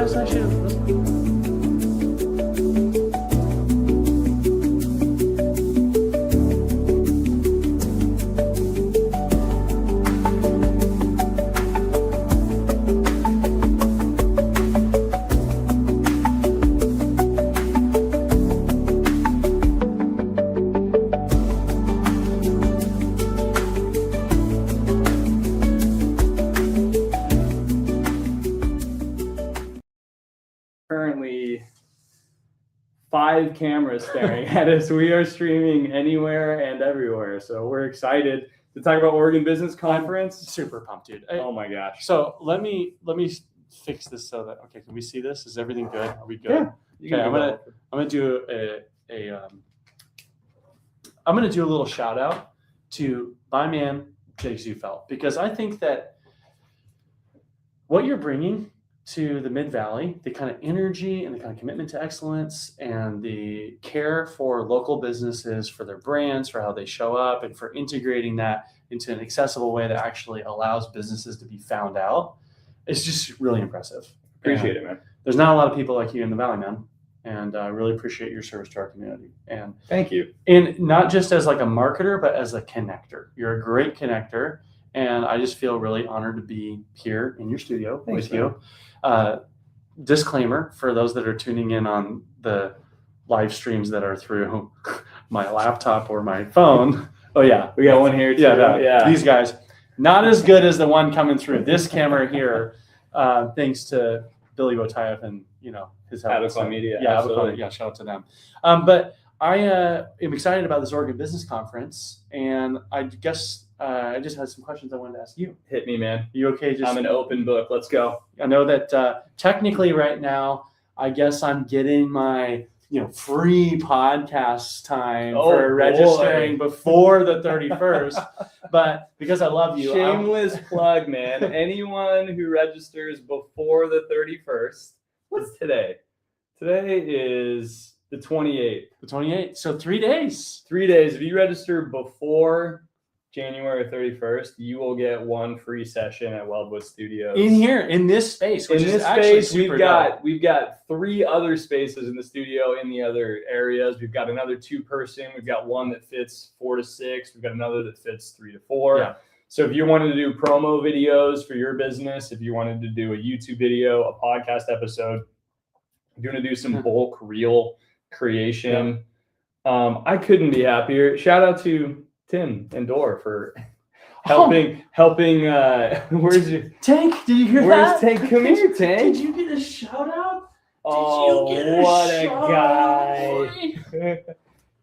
guess I should. Currently 5 cameras staring at us. We are streaming anywhere and everywhere. So we're excited to talk about Oregon Business Conference. Super pumped, dude. Oh my gosh. So let me fix this so that, okay, can we see this? Is everything good? Are we good? Yeah, Okay, I'm gonna do I'm gonna do a little shout out to my man Jake Zufelt, because I think that what you're bringing to the Mid-Valley, the kind of energy and the kind of commitment to excellence and the care for local businesses, for their brands, for how they show up, and for integrating that into an accessible way that actually allows businesses to be found out, is just really impressive. Appreciate it, man. There's not a lot of people like you in the Valley, man. And I really appreciate your service to our community. And thank you. And not just as like a marketer, but as a connector. You're a great connector. And I just feel really honored to be here in your studio with you. Disclaimer for those that are tuning in on the live streams that are through my laptop or my phone. Oh yeah, We got one here too. yeah. These guys, not as good as the one coming through this camera here, thanks to Billy Botayev and his help. Adequate Media. Yeah, absolutely. yeah. Shout out to them. But I am excited about this Oregon Business Conference, and I guess I just had some questions I wanted to ask you. Hit me, man. You okay? I'm an open book. Let's go. I know that technically right now, I guess I'm getting my free podcast time for registering before the 31st. But because I love you, shameless plug, man. Anyone who registers before the 31st. What's today? Today is the 28th. The 28th. So 3 days. 3 days. If you register before January 31st, you will get one free session at Weldwood Studios. In here, in this space. Which in this space, we've got 3 other spaces in the studio in the other areas. We've got another 2-person. We've got one that fits 4 to 6. We've got another that fits 3 to 4. Yeah. So if you wanted to do promo videos for your business, if you wanted to do a YouTube video, a podcast episode, if you want to do some bulk reel creation, I couldn't be happier. Shout out to Tim and Dor for helping. Where's your Tank? Did you hear Where's that? Tank? Come here, Tank. Did you get a shout out? Oh, Did you get what a shout guy! out?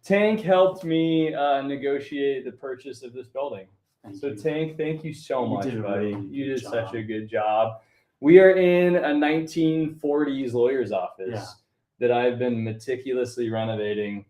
Tank helped me negotiate the purchase of this building. Tank, thank you so much, buddy. You did such a good job. We are in a 1940s lawyer's office that I've been meticulously renovating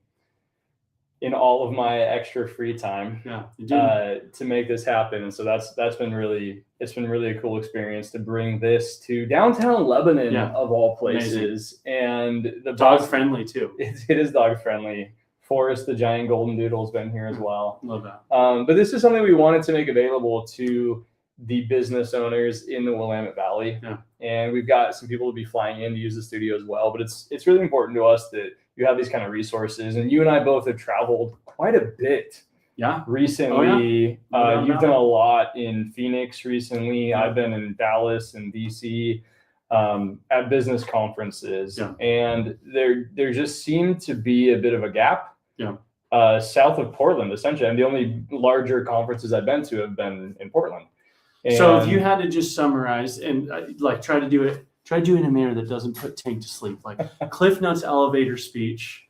in all of my extra free time to make this happen. And so it's been really a cool experience to bring this to downtown Lebanon of all places. Amazing. And the dog friendly too. It is dog friendly. Forrest, the giant golden doodle, has been here as well. Love that. But this is something we wanted to make available to the business owners in the Willamette Valley. Yeah. And we've got some people to be flying in to use the studio as well. But it's really important to us that you have these kind of resources. And you and I both have traveled quite a bit recently. You've done a lot in Phoenix recently. Yeah. I've been in Dallas and DC at business conferences. Yeah. And there just seemed to be a bit of a gap. Yeah. South of Portland, essentially. And the only larger conferences I've been to have been in Portland. And so if you had to just summarize and try to do it in a manner that doesn't put Tank to sleep, like Cliff Notes elevator speech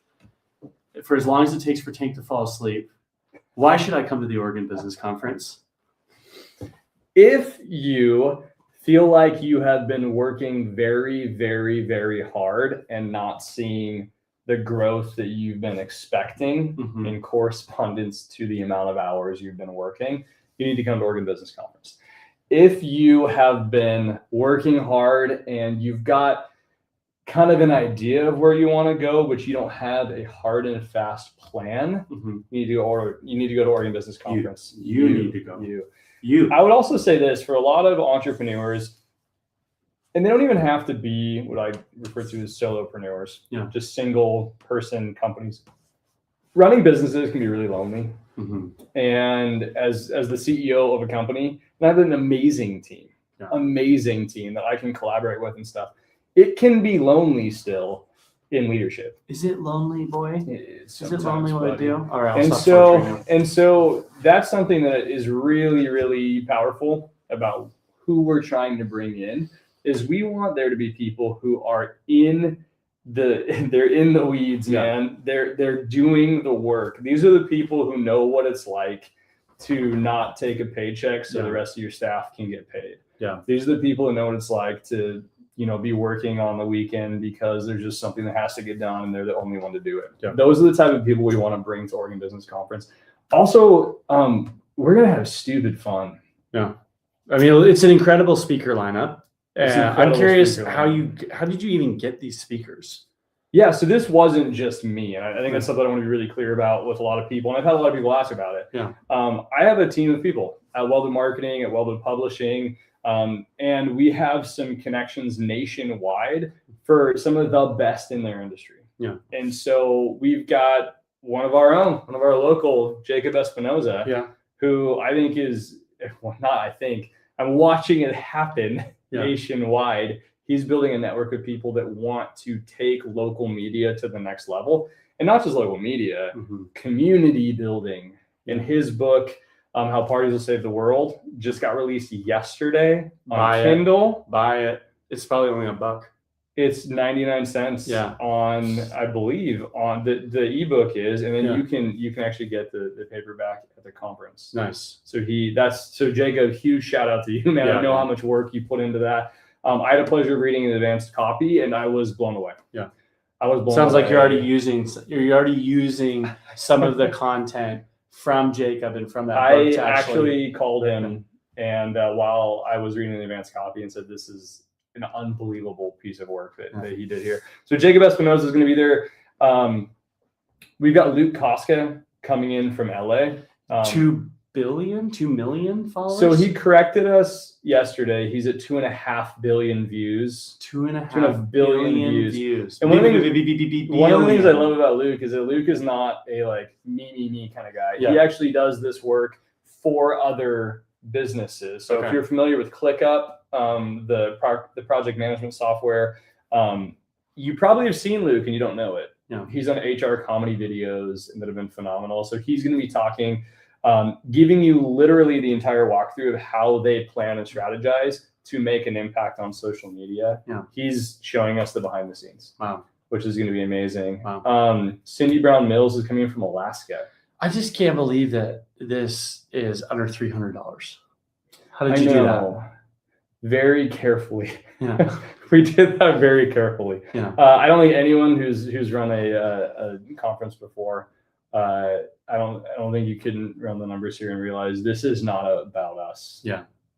for as long as it takes for Tank to fall asleep, why should I come to the Oregon Business Conference? If you feel like you have been working very, very, very hard and not seeing the growth that you've been expecting in correspondence to the amount of hours you've been working, you need to come to Oregon Business Conference. If you have been working hard and you've got kind of an idea of where you want to go, but you don't have a hard and fast plan, you need to go to Oregon Business Conference. You need to go. I would also say this, for a lot of entrepreneurs, And they don't even have to be what I refer to as solopreneurs, just single person companies. Running businesses can be really lonely. And as the CEO of a company, and I have an amazing team that I can collaborate with and stuff. It can be lonely still in leadership. Is it lonely, boy? Is it lonely what I do? All right, and so that's something that is really, really powerful about who we're trying to bring in, is we want there to be people who are they're in the weeds, man. They're doing the work. These are the people who know what it's like to not take a paycheck so the rest of your staff can get paid. These are the people who know what it's like to, be working on the weekend because there's just something that has to get done and they're the only one to do it. Those are the type of people we want to bring to Oregon Business Conference. Also, we're going to have stupid fun. I mean, it's an incredible speaker lineup. I'm curious how did you even get these speakers? Yeah, so this wasn't just me, and I think that's something I want to be really clear about with a lot of people, and I've had a lot of people ask about it. I have a team of people at Weldwood Marketing, at Weldwood Publishing, and we have some connections nationwide for some of the best in their industry. And so we've got one of our local, Jacob Espinoza, who I think I'm watching it happen nationwide. He's building a network of people that want to take local media to the next level, and not just local media, community building. In his book, How Parties Will Save the World, just got released yesterday on Kindle. Buy it. It's probably only $1. It's 99 cents on, I believe, on the ebook is, and then you can actually get the paperback at the conference. Nice. So Jacob, huge shout out to you, man. I know how much work you put into that. I had a pleasure of reading an advanced copy, and I was blown away. I was blown Sounds away. like you're already using some of the content from Jacob and from that book. I actually called him, and while I was reading the advanced copy, and said, "This is an unbelievable piece of work that he did here." So Jacob Espinoza is going to be there. We've got Luke Koska coming in from LA. 2 million followers. So he corrected us yesterday. He's at 2.5 billion views. 2.5 billion views. And one of the things I love about Luke is that Luke is not a me kind of guy. He actually does this work for other businesses. So if you're familiar with ClickUp, the project management software, you probably have seen Luke and you don't know it. He's on HR comedy videos that have been phenomenal. So he's going to be talking, giving you literally the entire walkthrough of how they plan and strategize to make an impact on social media. He's showing us the behind the scenes, which is going to be amazing. Cindy Brown Mills is coming in from Alaska. I just can't believe that this is under $300. How did you do that? Very carefully. We did that very carefully. I don't think anyone who's run a conference before, I don't think you can run the numbers here and realize this is not about us.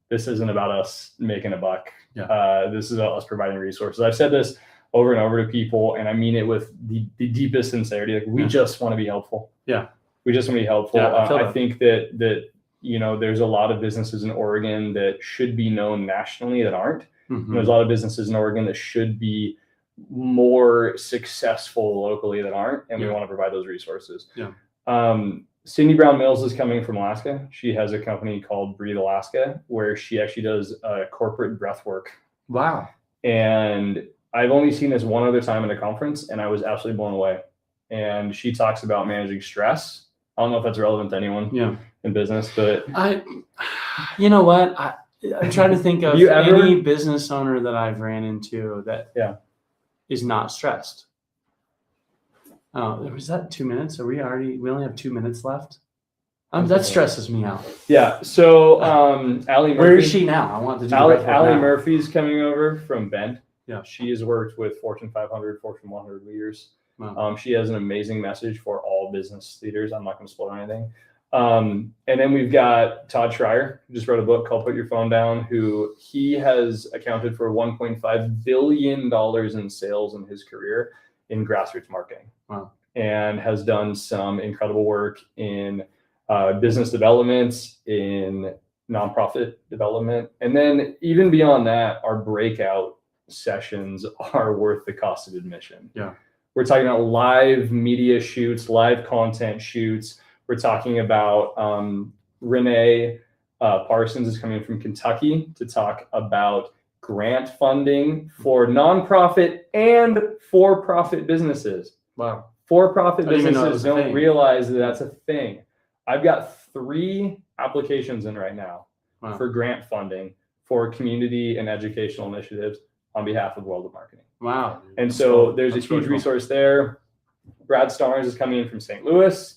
This isn't about us making a buck. This is about us providing resources. I've said this over and over to people, and I mean it with the deepest sincerity. We just want to be helpful. We just want to be helpful. I think that there's a lot of businesses in Oregon that should be known nationally that aren't. There's a lot of businesses in Oregon that should be more successful locally that aren't, and we want to provide those resources. Cindy Brown Mills is coming from Alaska. She has a company called Breathe Alaska, where she actually does corporate breath work. Wow. And I've only seen this one other time at a conference, and I was absolutely blown away. And she talks about managing stress. I don't know if that's relevant to anyone in business, but you know what? I'm trying to think of any business owner that I've ran into that is not stressed. Oh, was that 2 minutes? We only have 2 minutes left. That stresses me out. So Allie Murphy. Where is she now? I want to do Allie Murphy's coming over from Bend. She has worked with Fortune 500, Fortune 100 leaders. She has an amazing message for all business leaders. I'm not going to spoil anything. And then we've got Todd Schreier, who just wrote a book called Put Your Phone Down, he has accounted for $1.5 billion in sales in his career in grassroots marketing. And has done some incredible work in business development, in nonprofit development. And then even beyond that, our breakout sessions are worth the cost of admission. Yeah. We're talking about live media shoots, live content shoots. We're talking about Renee Parsons is coming from Kentucky to talk about grant funding for nonprofit and for-profit businesses. Wow. For-profit I didn't even know it businesses was a don't thing. realize that that's a thing. I've got 3 applications in right now for grant funding for community and educational initiatives on behalf of Weldwood Marketing. Wow. And so there's a huge resource there. Brad Starnes is coming in from St. Louis.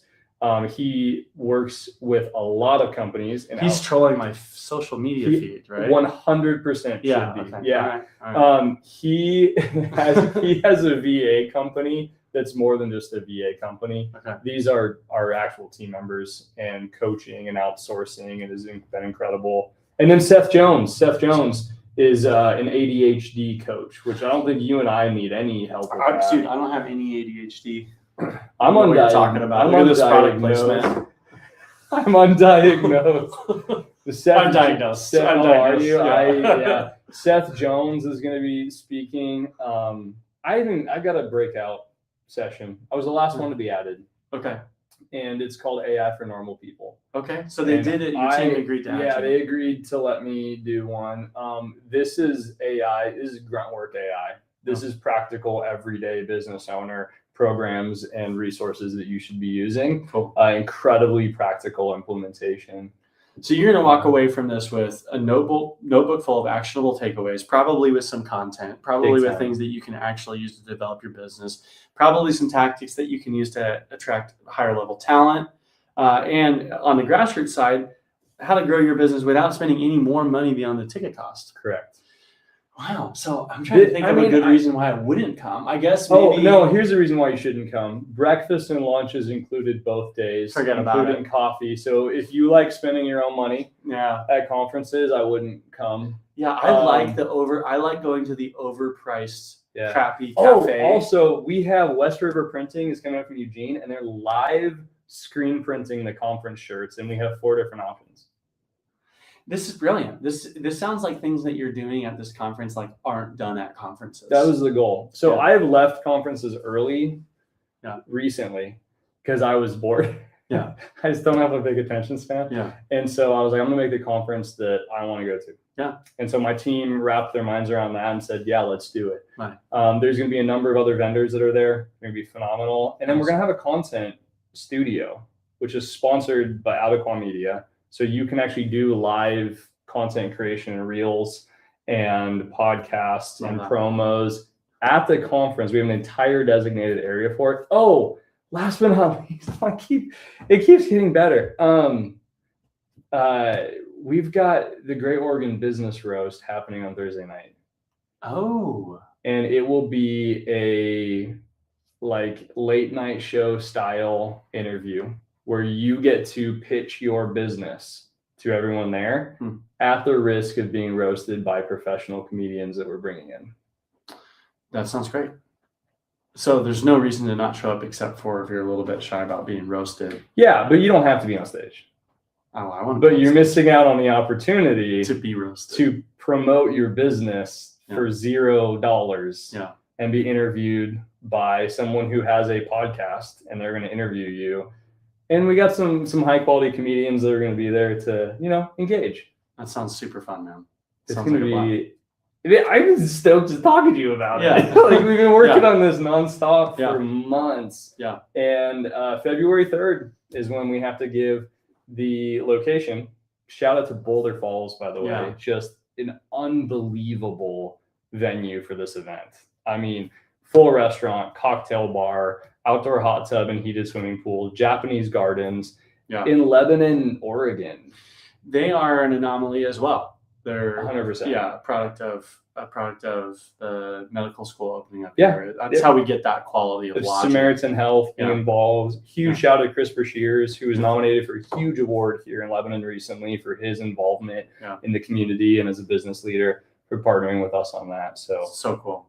He works with a lot of companies. And he's trolling my social media feed, right? 100% Yeah. should be. Okay. Yeah. All right. He has a VA company that's more than just a VA company. Okay. These are our actual team members and coaching and outsourcing, and has been incredible. And then Seth Jones. Seth Jones is an ADHD coach, which I don't think you and I need any help with. Dude, I don't have any ADHD. I'm what you're undiagnosed. talking about. I'm Look at this product undiagnosed. placement. I'm undiagnosed. I'm diagnosed. Seth, I'm how diagnosed. are you? Yeah. Seth Jones is going to be speaking. I got a breakout session. I was the last one to be added, Okay. and it's called AI for Normal People. Okay. So they did it. Your team agreed to Yeah, action. they agreed to let me do one. This is AI. This is grunt work AI. This is practical, everyday business owner programs and resources that you should be using. Cool. Incredibly practical implementation. So you're going to walk away from this with a notebook full of actionable takeaways, probably with some content, probably with things that you can actually use to develop your business, probably some tactics that you can use to attract higher level talent. And on the grassroots side, how to grow your business without spending any more money beyond the ticket cost. Correct. Wow. So I'm trying to think of a good reason why I wouldn't come. I guess maybe. Oh, no, here's the reason why you shouldn't come. Breakfast and lunch is included both days. Forget about including coffee. So if you like spending your own money at conferences, I wouldn't come. Yeah, I like going to the overpriced crappy Oh, cafe. also, we have West River Printing is coming up from Eugene, and they're live screen printing the conference shirts, and we have 4 different options. This is brilliant. This sounds like things that you're doing at this conference like aren't done at conferences. That was the goal. So I have left conferences early recently because I was bored. Yeah. I just don't have a big attention span. Yeah. And so I was like, I'm going to make the conference that I want to go to. Yeah. And so my team wrapped their minds around that and said, yeah, let's do it. Right. There's going to be a number of other vendors that are there. They're going to be phenomenal. And then we're going to have a content studio, which is sponsored by Abaquan Media. So you can actually do live content creation and reels and podcasts and promos at the conference. We have an entire designated area for it. Oh, last but not least, it keeps getting better. We've got the Great Oregon Business Roast happening on Thursday night. Oh. And it will be a late night show style interview where you get to pitch your business to everyone there at the risk of being roasted by professional comedians that we're bringing in. That sounds great. So there's no reason to not show up except for if you're a little bit shy about being roasted. Yeah, but you don't have to be on stage. Oh, I want. But you're missing out on the opportunity to be roasted, to promote your business for $0. Yeah. And be interviewed by someone who has a podcast, and they're going to interview you. And we got some high quality comedians that are going to be there to, engage. That sounds super fun, man. It's going to be. I'm stoked just talking to you about it. We've been working on this nonstop for months. Yeah. And February 3rd is when we have to give the location. Shout out to Boulder Falls, by the way. Yeah. Just an unbelievable venue for this event. I mean, full restaurant, cocktail bar, outdoor hot tub and heated swimming pool, Japanese gardens in Lebanon, Oregon. They are an anomaly as well. They're 100%. Yeah, a product of the medical school opening up here. That's how we get that quality of lodging. Samaritan Health being involved. Huge shout out to Chris Shears, who was nominated for a huge award here in Lebanon recently for his involvement in the community and as a business leader for partnering with us on that. So cool.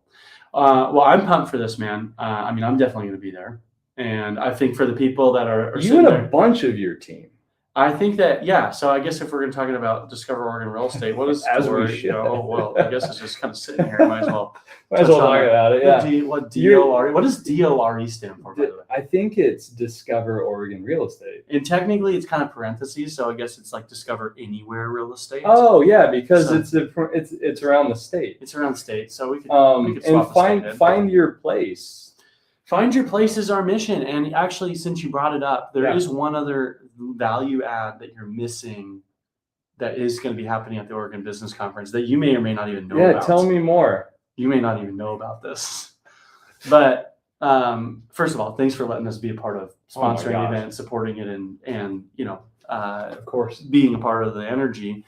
Well, I'm pumped for this, man. I'm definitely going to be there. And I think for the people that are you and a bunch of your team. I think that, yeah. So I guess if we're going to talking about Discover Oregon real estate, what is As DOR? we should. Well, I guess it's just kind of sitting here. Might as well. Might as well talk about it. Yeah. What DORE? What does DORE stand for? By the way, I think it's Discover Oregon Real Estate. And technically, it's kind of parentheses, so I guess it's like Discover Anywhere Real Estate. Oh yeah, because So- it's around the state. It's around the state, so we could And swap the state in. find your place. Find your place is our mission. And actually, since you brought it up, there Yeah. is one other value add that you're missing that is going to be happening at the Oregon Business Conference that you may or may not even know Yeah, about. tell me more. You may not even know about this. But first of all, thanks for letting us be a part of sponsoring the event, supporting it, and Of course. being a part of the energy.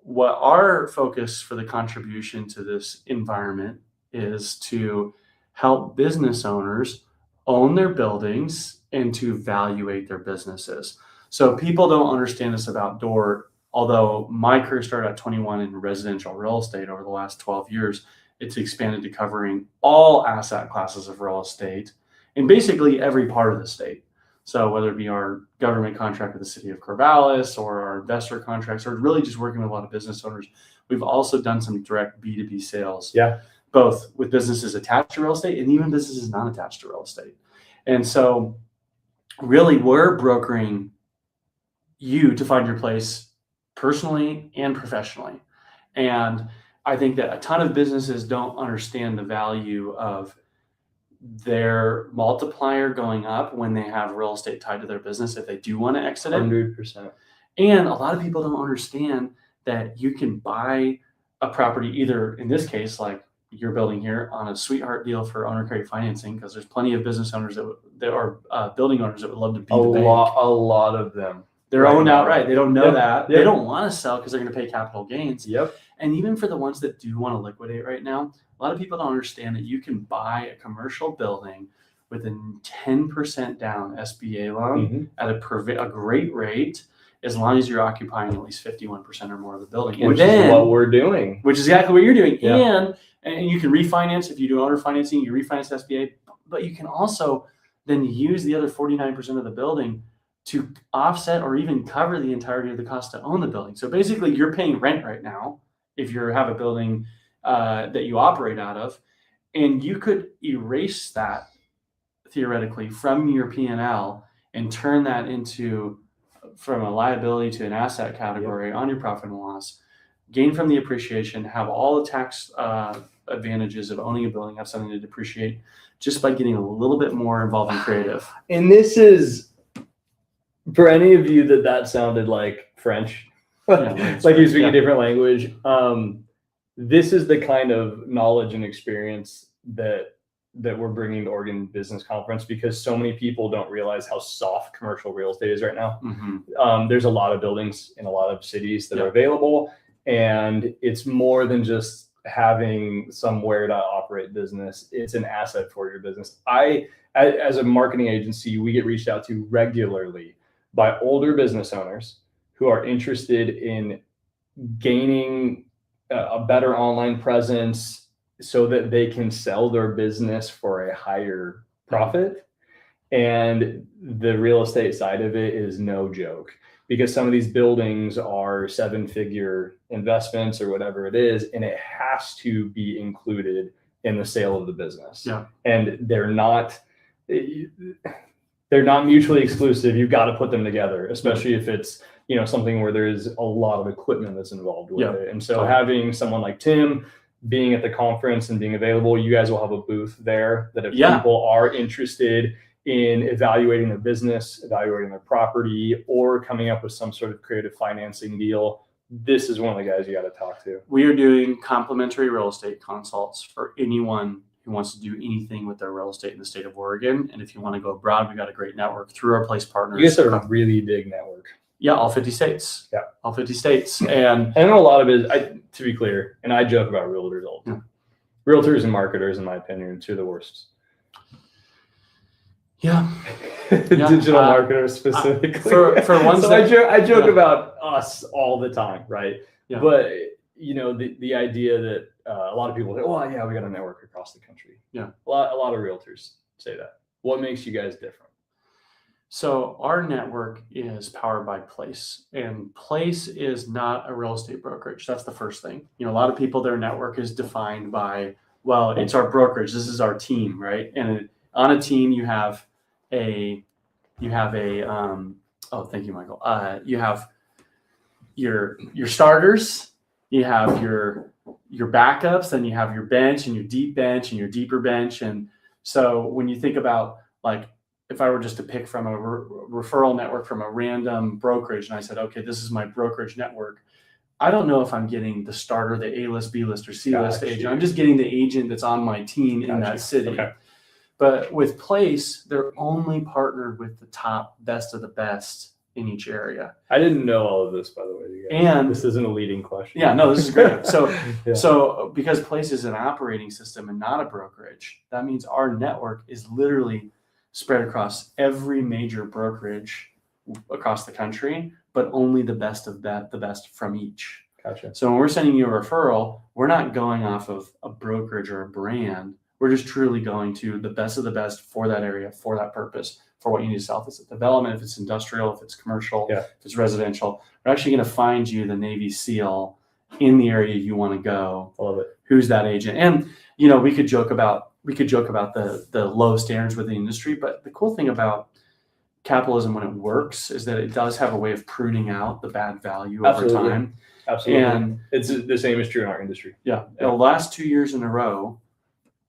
What our focus for the contribution to this environment is to help business owners own their buildings and to evaluate their businesses. So people don't understand this about DOR, although my career started at 21 in residential real estate over the last 12 years. It's expanded to covering all asset classes of real estate in basically every part of the state. So whether it be our government contract with the city of Corvallis or our investor contracts, or really just working with a lot of business owners, we've also done some direct B2B sales. Yeah. Both with businesses attached to real estate and even businesses not attached to real estate. And so really we're brokering you to find your place personally and professionally. And I think that a ton of businesses don't understand the value of their multiplier going up when they have real estate tied to their business if they do want to exit it. 100%. And a lot of people don't understand that you can buy a property either, in this case, like you're building here, on a sweetheart deal for owner credit financing, because there's plenty of business owners that are building owners that would love to be A the bank. lot of them. They're right owned now. outright. They don't know Yep. that. Yep. They don't want to sell because they're going to pay capital gains. Yep. And even for the ones that do want to liquidate right now, a lot of people don't understand that you can buy a commercial building with a 10% down SBA loan at a great rate, as long as you're occupying at least 51% or more of the building. Which is what we're doing. Which is exactly what you're doing. Yeah. And you can refinance if you do owner financing, you refinance SBA, but you can also then use the other 49% of the building to offset or even cover the entirety of the cost to own the building. So basically you're paying rent right now if you have a building that you operate out of, and you could erase that theoretically from your P&L and turn that into, from a liability to an asset category on your profit and loss, gain from the appreciation, have all the tax advantages of owning a building, have something to depreciate just by getting a little bit more involved in creative. And this is, for any of you that sounded like French, like you speak a different language, this is the kind of knowledge and experience that we're bringing to Oregon Business Conference, because so many people don't realize how soft commercial real estate is right now. There's a lot of buildings in a lot of cities that are available, and it's more than just having somewhere to operate business. It's an asset for your business. As a marketing agency, we get reached out to regularly by older business owners who are interested in gaining a better online presence so that they can sell their business for a higher profit. And the real estate side of it is no joke, because some of these buildings are 7-figure investments or whatever it is, and it has to be included in the sale of the business. Yeah. And they're not mutually exclusive. You've got to put them together, especially if it's, something where there's a lot of equipment that's involved with it. And so having someone like Tim being at the conference and being available, you guys will have a booth there that if people are interested in evaluating their business, evaluating their property, or coming up with some sort of creative financing deal, this is one of the guys you got to talk to. We are doing complimentary real estate consults for anyone who wants to do anything with their real estate in the state of Oregon. And if you want to go abroad, we got a great network through our place partners. You guys are a really big network. Yeah, all 50 states. Yeah, all 50 states. And I know a lot of it, to be clear, and I joke about realtors all the time. Realtors and marketers, in my opinion, are two of the worst. Yeah. Digital marketers specifically. For one so I joke about us all the time, right? Yeah. But the idea that a lot of people say, "Oh yeah, we got a network across the country." Yeah. A lot of realtors say that. What makes you guys different? So our network is powered by Place, and Place is not a real estate brokerage. That's the first thing. A lot of people, their network is defined by, well, it's our brokerage. This is our team, right? And on a team, you have a, oh, thank you, Michael. You have your starters, you have your backups, then you have your bench and your deep bench and your deeper bench. And so when you think about, like, if I were just to pick from a referral network from a random brokerage, and I said, okay, this is my brokerage network, I don't know if I'm getting the starter, the A-list, B-list, or C-list agent. I'm just getting the agent that's on my team in that city. Okay. But with Place, they're only partnered with the top best of the best in each area. I didn't know all of this, by the way. You guys. And this isn't a leading question. Yeah, no, this is great. So, so because Place is an operating system and not a brokerage, that means our network is literally spread across every major brokerage across the country, but only the best of the best from each. Gotcha. So when we're sending you a referral, we're not going off of a brokerage or a brand. We're just truly going to the best of the best for that area, for that purpose, for what you need to sell. If it's a development, if it's industrial, if it's commercial, if it's residential, we're actually going to find you the Navy SEAL in the area you want to go. I love it. Who's that agent? And we could joke about the low standards within the industry, but the cool thing about capitalism when it works is that it does have a way of pruning out the bad value over time. Absolutely. And it's the same is true in our industry. Yeah. The last 2 years in a row,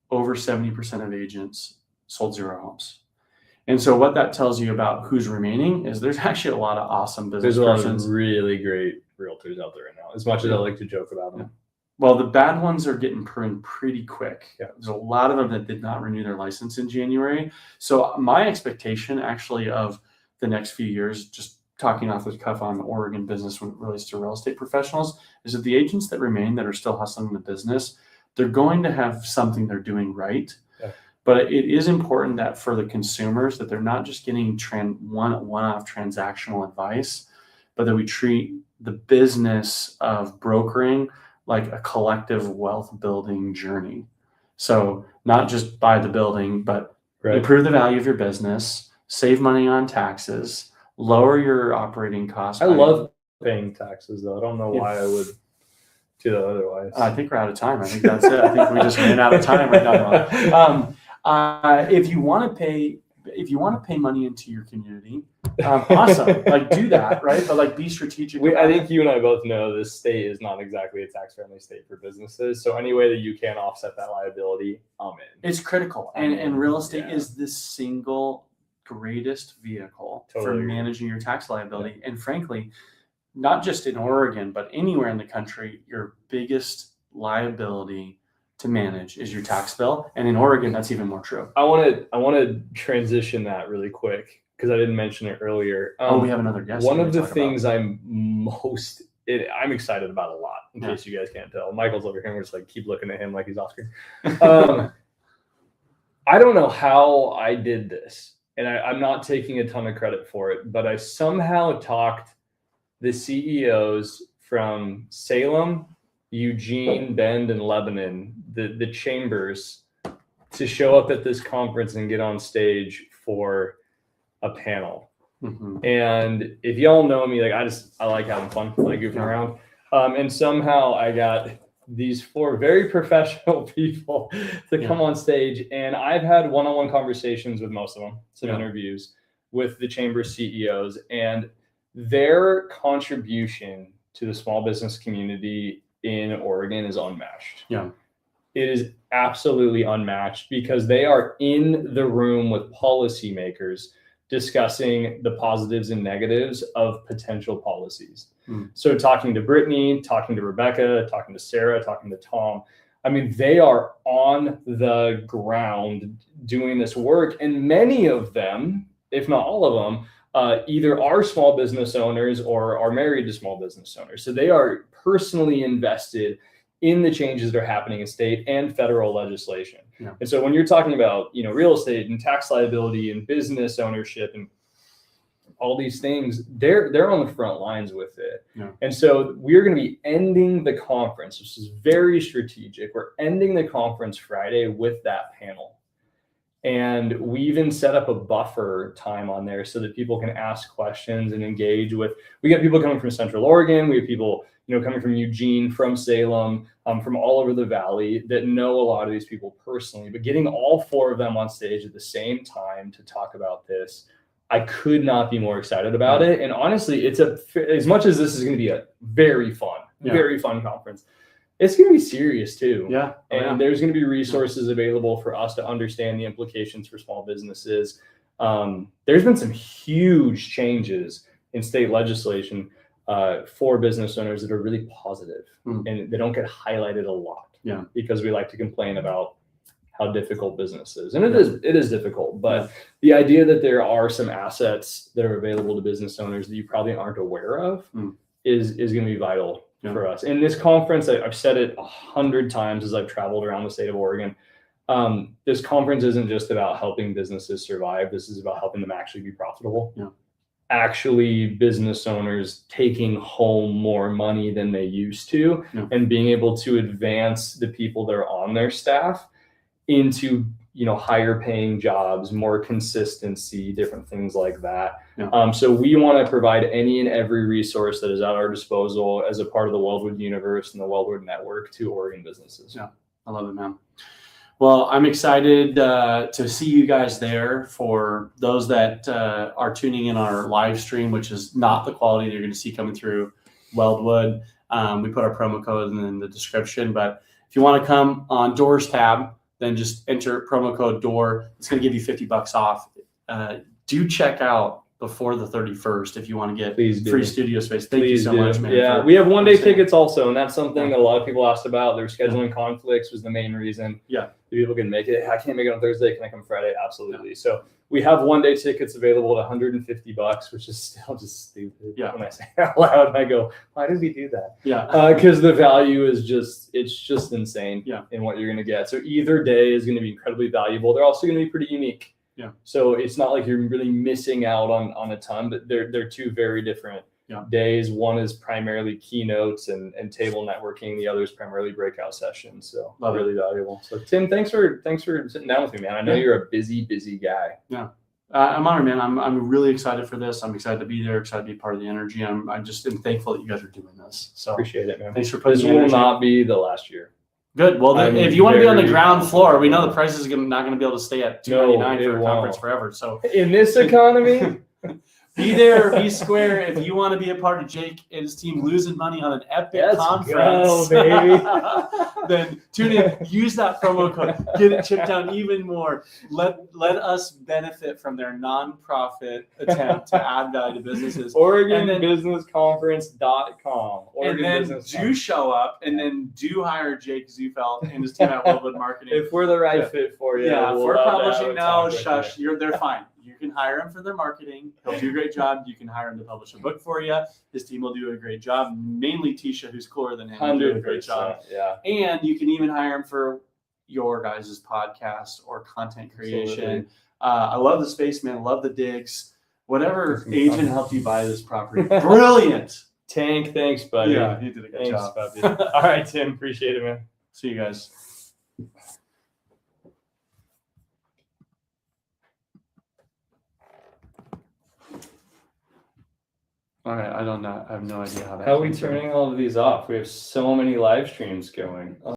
over 70% of agents sold 0 homes. And so what that tells you about who's remaining is there's actually a lot of awesome business persons. There's a lot of really great realtors out there right now, as much as I like to joke about them. Yeah. Well, the bad ones are getting pruned pretty quick. Yeah. There's a lot of them that did not renew their license in January. So my expectation actually of the next few years, just talking off the cuff on Oregon business when it relates to real estate professionals, is that the agents that remain that are still hustling the business, they're going to have something they're doing right. Yeah. But it is important that for the consumers that they're not just getting one-off transactional advice, but that we treat the business of brokering like a collective wealth building journey. So not just buy the building, but improve the value of your business, save money on taxes, lower your operating costs. I love paying taxes, though. I don't know why I would do that otherwise. I think we're out of time. I think that's it. I think we just ran out of time right now. If you want to pay money into your community, awesome. Like, do that, right? But like, be strategic. I think you and I both know this state is not exactly a tax-friendly state for businesses. So any way that you can offset that liability, I'm in. It's critical, and real estate is the single greatest vehicle for managing your tax liability. Yeah. And frankly, not just in Oregon, but anywhere in the country, your biggest liability to manage is your tax bill. And in Oregon, that's even more true. I want to transition that really quick because I didn't mention it earlier. We have another guest. One of the things I'm excited about a lot, in case you guys can't tell. Michael's over here and we're just like keep looking at him like he's Oscar. I don't know how I did this, and I'm not taking a ton of credit for it, but I somehow talked the CEOs from Salem, Eugene, Bend, and Lebanon, the chambers, to show up at this conference and get on stage for a panel. Mm-hmm. And if y'all know me, like I like having fun, like goofing around. And somehow I got these 4 very professional people to come on stage. And I've had one-on-one conversations with most of them, some interviews with the chamber CEOs, and their contribution to the small business community in Oregon is unmatched. Yeah. It is absolutely unmatched because they are in the room with policymakers discussing the positives and negatives of potential policies. So talking to Brittany, talking to Rebecca, talking to Sarah, talking to Tom, I mean, they are on the ground doing this work. And many of them, if not all of them, either are small business owners or are married to small business owners. So they are personally invested in the changes that are happening in state and federal legislation. Yeah. And so when you're talking about, real estate and tax liability and business ownership and all these things, they're on the front lines with it. Yeah. And so we're going to be ending the conference. This is very strategic. We're ending the conference Friday with that panel. And we even set up a buffer time on there so that people can ask questions and engage with. We get people coming from Central Oregon. We have people, coming from Eugene, from Salem, from all over the valley that know a lot of these people personally. But getting all 4 of them on stage at the same time to talk about this, I could not be more excited about it. And honestly, it's as much as this is going to be a very fun conference, it's going to be serious too. Yeah. And there's going to be resources available for us to understand the implications for small businesses. There's been some huge changes in state legislation for business owners that are really positive, and they don't get highlighted a lot. Yeah. Because we like to complain about how difficult business is. And it is difficult, but the idea that there are some assets that are available to business owners that you probably aren't aware of is going to be vital for us. In this conference, I've said it 100 times as I've traveled around the state of Oregon. This conference isn't just about helping businesses survive. This is about helping them actually be profitable. Yeah. Actually, business owners taking home more money than they used to, and being able to advance the people that are on their staff into higher paying jobs, more consistency, different things like that. So we want to provide any and every resource that is at our disposal as a part of the Weldwood universe and the Weldwood network to Oregon businesses. Yeah, I love it, man. Well, I'm excited to see you guys there. For those that are tuning in on our live stream, which is not the quality that you're going to see coming through Weldwood, we put our promo code in the description. But if you want to come on Doors tab, then just enter promo code DOOR. It's going to give you $50 off. Do check out before the 31st if you want to get free studio space. Thank you so much, man. Yeah, we have one-day tickets also, and that's something that a lot of people asked about. Their scheduling conflicts was the main reason. Yeah. People can make it. I can't make it on Thursday. Can I come Friday? Absolutely. Yeah. So we have one-day tickets available at $150, which is still just stupid. Yeah. When I say it out loud, and I go, why did we do that? Yeah. Because the value is it's just insane. Yeah. In what you're going to get. So either day is going to be incredibly valuable. They're also going to be pretty unique. Yeah. So it's not like you're really missing out on a ton, but they're 2 very different days. One is primarily keynotes and table networking. The other is primarily breakout sessions. So really valuable. So Tim, thanks for sitting down with me, man. I know you're a busy guy. Yeah. I'm honored, man. I'm really excited for this. I'm excited to be there, excited to be part of the energy. I'm just thankful that you guys are doing this. So appreciate it, man. Thanks for putting this will not be the last year. Good. Well, if you want to be on the ground floor, we know the price is not going to be able to stay at $299 for a conference forever. So in this economy, be there, be square. If you want to be a part of Jake and his team losing money on an epic conference, baby. Then tune in. Use that promo code. Get it chipped down even more. Let us benefit from their nonprofit attempt to add value to businesses. OregonBusinessConference.com. And then do show up, and then do hire Jake Zufeld and his team at Weldwood Marketing. If we're the right fit for you. Yeah, if we're publishing, no, shush. They're fine. You can hire him for their marketing. He'll do a great job. You can hire him to publish a book for you. His team will do a great job. Mainly Tisha, who's cooler than him, will do a great job. Yeah. And you can even hire him for your guys' podcast or content creation. I love the space, man. I love the digs. Whatever agent helped you buy this property. Brilliant. Tank, thanks, buddy. Yeah, he did a good job. All right, Tim. Appreciate it, man. See you guys. All right, I have no idea how that. How are we turning all of these off? We have so many live streams going.